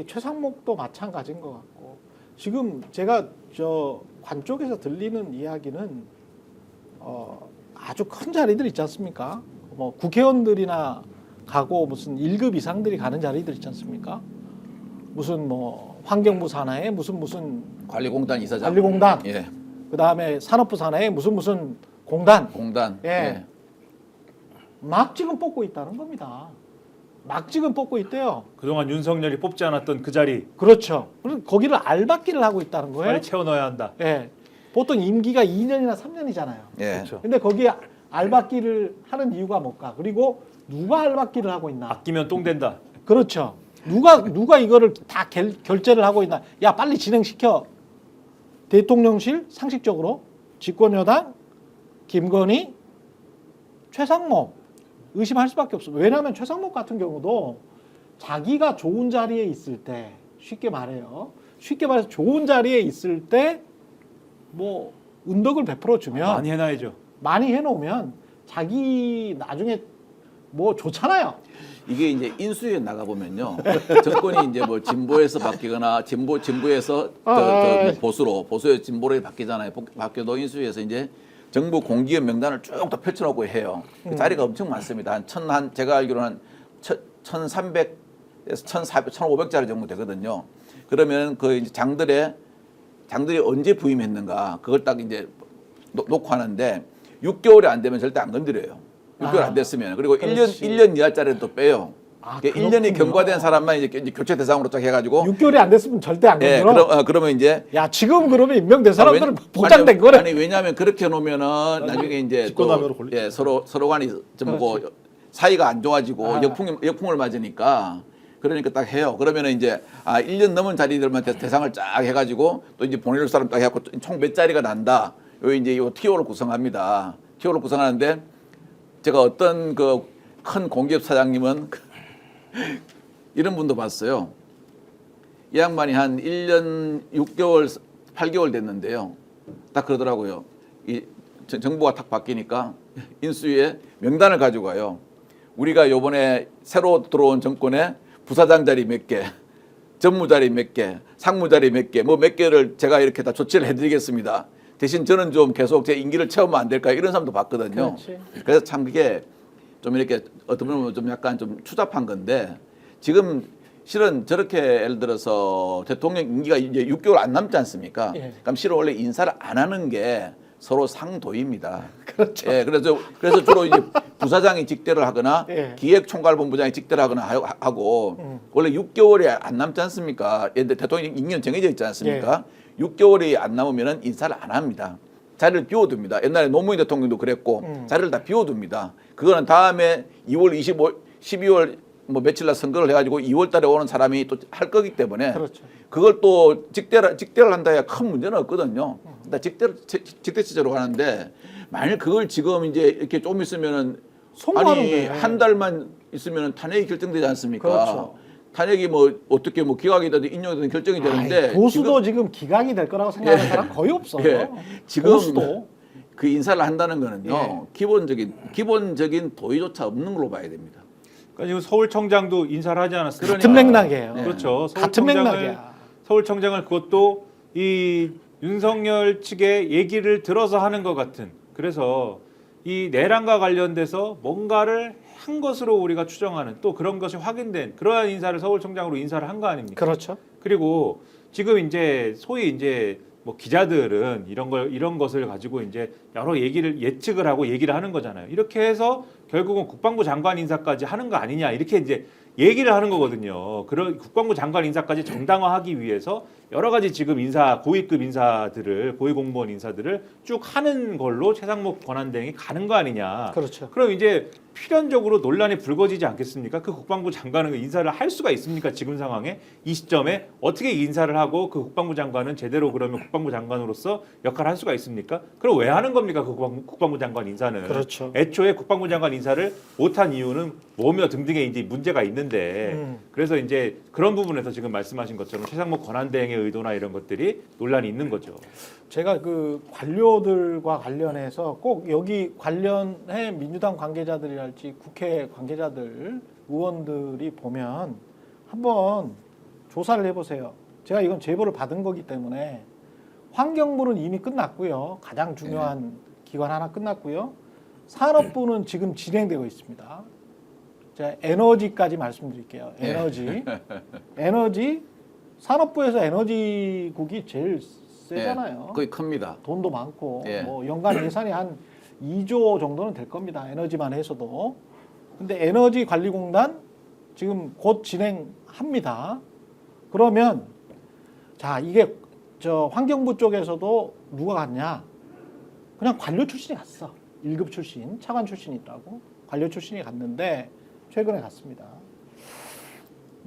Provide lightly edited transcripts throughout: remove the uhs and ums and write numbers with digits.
최상목도 마찬가지인 것 같고 지금 제가 저 관 쪽에서 들리는 이야기는 아주 큰 자리들 있지 않습니까? 뭐 국회의원들이나 가고 무슨 1급 이상들이 가는 자리들 있지 않습니까? 무슨 뭐 환경부 산하에 무슨 관리공단 이사장. 관리공단, 예. 그다음에 산업부 산하에 무슨 공단, 공단. 예. 막 지금 뽑고 있다는 겁니다. 막 지금 뽑고 있대요. 그동안 윤석열이 뽑지 않았던 그 자리 그렇죠. 그래서 거기를 알박기를 하고 있다는 거예요. 빨리 채워 넣어야 한다. 예. 보통 임기가 2년이나 3년이잖아요. 예. 그렇죠. 근데 거기에 알박기를 하는 이유가 뭘까? 그리고 누가 알박기를 하고 있나? 아끼면 똥 된다. 그렇죠. 누가 이거를 다 결제를 하고 있나? 야, 빨리 진행시켜. 대통령실 상식적으로 집권여당 김건희, 최상목 의심할 수밖에 없어. 왜냐하면 최상목 같은 경우도 자기가 좋은 자리에 있을 때 쉽게 말해서 좋은 자리에 있을 때 뭐 은덕을 베풀어 주면 많이 해놔야죠. 많이 해놓으면 자기 나중에 뭐 좋잖아요. 이게 이제 인수위에 나가 보면요, 정권이 이제 뭐 진보에서 바뀌거나 진보에서 보수의 진보로 바뀌잖아요. 바뀌어도 인수위에서 이제 정부 공기업 명단을 쭉 다 펼쳐놓고 해요. 그 자리가 엄청 많습니다. 제가 알기로는 한 1,300에서 1,400, 1,500자리 정도 되거든요. 그러면 그 이제 장들이 언제 부임했는가 그걸 딱 이제 놓고 하는데 6개월이 안 되면 절대 안 건드려요. 6개월 안 됐으면. 그리고 그렇지. 1년 이하짜리를 또 빼요. 아, 1년이 경과된 사람만 이제 교체 대상으로 딱 해가지고. 6개월이 안 됐으면 절대 안 예, 건드려. 그러면 이제. 야, 지금 그러면 임명된 사람들은 보장된 거래. 아니, 왜냐하면 그렇게 해놓으면은 나중에 이제 또, 예, 서로 간이 좀 뭐 사이가 안 좋아지고 역풍을 맞으니까. 그러니까 딱 해요. 그러면은 이제 1년 넘은 자리들만 대상을 쫙 해가지고 또 이제 보낼 사람 딱 해갖고 총 몇 자리가 난다. 요 이제 요 TO를 구성합니다. TO를 구성하는데 제가 어떤 그 큰 공기업 사장님은 이런 분도 봤어요. 이 양반이 한 1년 6개월, 8개월 됐는데요. 딱 그러더라고요. 이 정부가 탁 바뀌니까 인수위에 명단을 가지고 가요. 우리가 요번에 새로 들어온 정권에 부사장 자리 몇 개, 전무 자리 몇 개, 상무 자리 몇 개, 뭐 몇 개를 제가 이렇게 다 조치를 해드리겠습니다. 대신 저는 좀 계속 제 임기를 채우면 안 될까 이런 사람도 봤거든요. 그렇지. 그래서 참 그게 좀 이렇게 어떤 분은 좀 약간 좀 추잡한 건데 지금 실은 저렇게 예를 들어서 대통령 임기가 이제 6개월 안 남지 않습니까? 예. 그럼 실은 원래 인사를 안 하는 게 서로 상도입니다. 그렇죠. 예, 그래서 주로 이제 부사장이 직대를 하거나 예. 기획총괄본부장이 직대를 하거나 하고 원래 6개월이 안 남지 않습니까? 예를 대통령 임기는 정해져 있지 않습니까? 6개월이 안 남으면은 인사를 안 합니다. 자리를 비워둡니다. 옛날에 노무현 대통령도 그랬고 자리를 다 비워둡니다. 그거는 다음에 2월 25, 12월 뭐 며칠 날 선거를 해가지고 2월 달에 오는 사람이 또 할 거기 때문에 그렇죠. 그걸 또 직대를 한다 해야 큰 문제는 없거든요. 일단 직대 체제로 가는데 만일 그걸 지금 이제 이렇게 좀 있으면은 송구하는데. 한 달만 있으면은 탄핵이 결정되지 않습니까? 그렇죠. 탄핵이 뭐 어떻게 뭐 기각이 되든 인용이 되든 결정이 되는데 보수도 지금 기각이 될 거라고 생각하는 사람 거의 없어요. 예, 지금 보수도. 그 인사를 한다는 거는요. 예. 기본적인 도의조차 없는 걸로 봐야 됩니다. 그러니까 지금 서울청장도 인사를 하지 않았습니까? 같은 맥락이에요. 그렇죠. 같은 맥락이야. 서울청장을 그것도 이 윤석열 측의 얘기를 들어서 하는 것 같은. 그래서 이 내란과 관련돼서 뭔가를 한 것으로 우리가 추정하는 또 그런 것이 확인된 그러한 인사를 서울청장으로 인사를 한 거 아닙니까? 그렇죠. 그리고 지금 이제 소위 이제 뭐 기자들은 이런 것을 가지고 이제 여러 예측을 하고 얘기를 하는 거잖아요. 이렇게 해서 결국은 국방부 장관 인사까지 하는 거 아니냐 이렇게 이제 얘기를 하는 거거든요. 그런 국방부 장관 인사까지 정당화하기 위해서 여러 가지 지금 고위급 인사들을 고위공무원 인사들을 쭉 하는 걸로 최상목 권한대행이 가는 거 아니냐. 그렇죠. 그럼 이제 필연적으로 논란이 불거지지 않겠습니까? 그 국방부 장관은 인사를 할 수가 있습니까? 지금 상황에 이 시점에 어떻게 인사를 하고 그 국방부 장관은 제대로 그러면 국방부 장관으로서 역할을 할 수가 있습니까? 그럼 왜 하는 겁니까? 그 국방부 장관 인사는. 그렇죠. 애초에 국방부 장관 인사를 못한 이유는 뭐며 등등의 이제 문제가 있는데 그래서 이제 그런 부분에서 지금 말씀하신 것처럼 최상목 권한대행의 의도나 이런 것들이 논란이 있는 거죠. 제가 그 관료들과 관련해서 꼭 여기 관련해 민주당 관계자들이랄지 국회 관계자들 의원들이 보면 한번 조사를 해보세요. 제가 이건 제보를 받은 거기 때문에 환경부는 이미 끝났고요. 가장 중요한 기관 하나 끝났고요. 산업부는 지금 진행되고 있습니다. 제가 에너지까지 말씀드릴게요. 에너지 산업부에서 에너지국이 제일 세잖아요. 거의 큽니다. 돈도 많고 뭐 연간 예산이 한 2조 정도는 될 겁니다. 에너지만 해서도. 근데 에너지관리공단 지금 곧 진행합니다. 그러면 자 이게 저 환경부 쪽에서도 누가 갔냐? 그냥 관료 출신이 갔어. 1급 출신, 차관 출신이 있다고 관료 출신이 갔는데 최근에 갔습니다.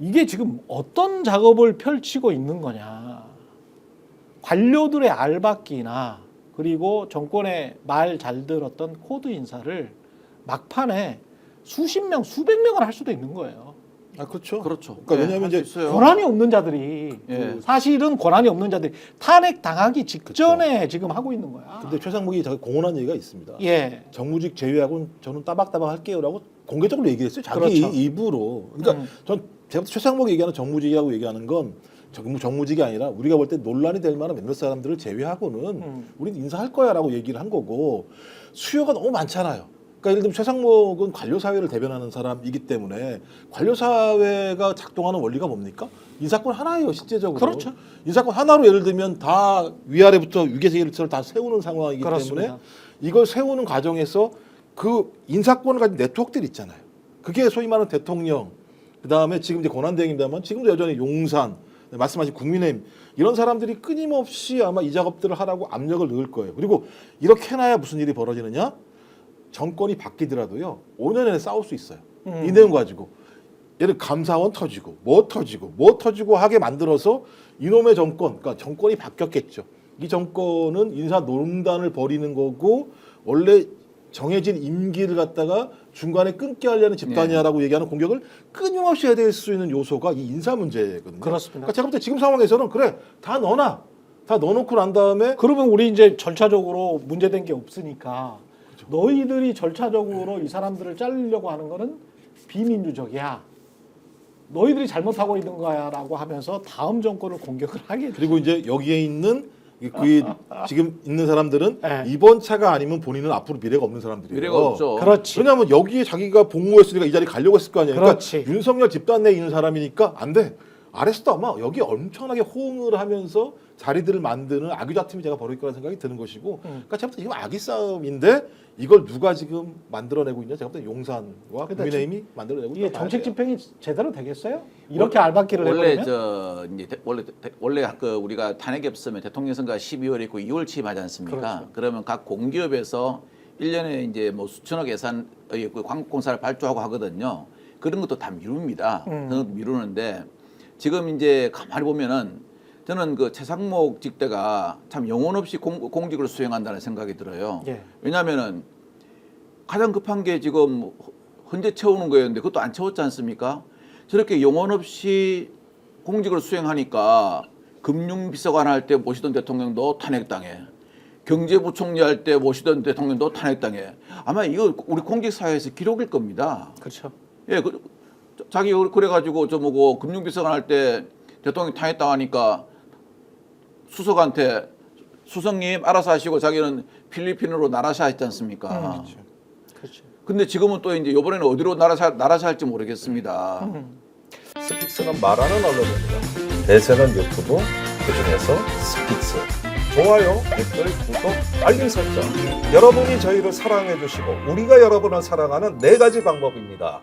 이게 지금 어떤 작업을 펼치고 있는 거냐? 관료들의 알박기나 그리고 정권의 말 잘 들었던 코드 인사를 막판에 수십 명, 수백 명을 할 수도 있는 거예요. 아 그렇죠. 그렇죠. 그러니까 왜냐하면 할수 이제 있어요. 권한이 없는 자들이 사실은 권한이 없는 자들이 탄핵 당하기 직전에 지금 하고 있는 거야. 근데 최상목이 자기 공언한 얘기가 있습니다. 예. 정무직 제외하고는 저는 따박따박 할게요라고 공개적으로 얘기를 했어요. 자기 그렇죠. 입으로. 그러니까 제가 최상목이 얘기하는 정무직이라고 얘기하는 건 정무직이 아니라 우리가 볼 때 논란이 될 만한 몇몇 사람들을 제외하고는 우리는 인사할 거야라고 얘기를 한 거고 수요가 너무 많잖아요. 그러니까 예를 들면 최상목은 관료사회를 대변하는 사람이기 때문에 관료사회가 작동하는 원리가 뭡니까? 인사권 하나예요, 실제적으로. 그렇죠. 인사권 하나로 예를 들면 다 위아래부터 위계질서를 다 세우는 상황이기 그렇습니다. 때문에 이걸 세우는 과정에서 그 인사권을 가진 네트워크들 있잖아요. 그게 소위 말하는 대통령, 그다음에 지금 이제 권한대행입니다만 지금도 여전히 용산, 말씀하신 국민의힘 이런 사람들이 끊임없이 아마 이 작업들을 하라고 압력을 넣을 거예요. 그리고 이렇게 해놔야 무슨 일이 벌어지느냐? 정권이 바뀌더라도요 5년 내내 싸울 수 있어요. 이 내용 가지고 예를 감사원 터지고 뭐 터지고 하게 만들어서 이놈의 정권, 그러니까 정권이 바뀌었겠죠. 이 정권은 인사 농단을 벌이는 거고 원래 정해진 임기를 갖다가 중간에 끊게 하려는 집단이야라고 얘기하는 공격을 끊임없이 해야 될 수 있는 요소가 이 인사 문제거든요. 그렇습니다. 그러니까 제가 볼 때 지금 상황에서는 그래 다 넣어놔. 다 넣어놓고 난 다음에 그러면 우리 이제 절차적으로 문제된 게 없으니까 너희들이 절차적으로 이 사람들을 자르려고 하는 거는 비민주적이야. 너희들이 잘못하고 있는 거야라고 하면서 다음 정권을 공격을 하게 돼. 그리고 이제 여기에 있는 그 지금 있는 사람들은 네. 이번 차가 아니면 본인은 앞으로 미래가 없는 사람들이에요. 미래가 없죠. 그렇지. 왜냐하면 여기에 자기가 복무했으니까 이 자리 가려고 했을 거 아니에요. 그렇지. 그러니까 윤석열 집단 내에 있는 사람이니까 안 돼. 아레스도 아마 여기 엄청나게 호응을 하면서 자리들을 만드는 아귀다툼이 제가 벌어질 거라는 생각이 드는 것이고 그러니까 제가 볼 때 이건 아기 싸움인데 이걸 누가 지금 만들어내고 있냐 제가 볼 때 용산과 국민의힘이 만들어내고 이게 있다. 정책 집행이 제대로 되겠어요? 이렇게 알박기를 원래 해버리면? 원래 그 우리가 탄핵이 없으면 대통령 선거가 12월에 있고 2월 취임하지 않습니까? 그렇죠. 그러면 각 공기업에서 1년에 이제 뭐 수천억 예산의 그 광고공사를 발주하고 하거든요. 그런 것도 다 미룹니다. 그런 것도 미루는데 지금 이제 가만히 보면은 저는 그 최상목 직대가 참 영혼 없이 공직을 수행한다는 생각이 들어요. 예. 왜냐하면은 가장 급한 게 지금 헌재 채우는 거였는데 그것도 안 채웠지 않습니까? 저렇게 영혼 없이 공직을 수행하니까 금융비서관 할 때 모시던 대통령도 탄핵당해. 경제부총리 할 때 모시던 대통령도 탄핵당해. 아마 이거 우리 공직사회에서 기록일 겁니다. 그렇죠. 예, 자기 그래가지고 저 뭐고 금융비서관 할 때 대통령 탄핵당하니까 수석한테 수석님 알아서 하시고 자기는 필리핀으로 나라샤 했지 않습니까? 그렇죠. 근데 지금은 또 이제 이번에는 어디로 나라샤 할지 모르겠습니다. 스픽스는 말하는 언론입니다. 대세는 유튜브, 그중에서 스픽스. 좋아요, 댓글, 구독, 알림 설정. 여러분이 저희를 사랑해 주시고 우리가 여러분을 사랑하는 4가지 방법입니다.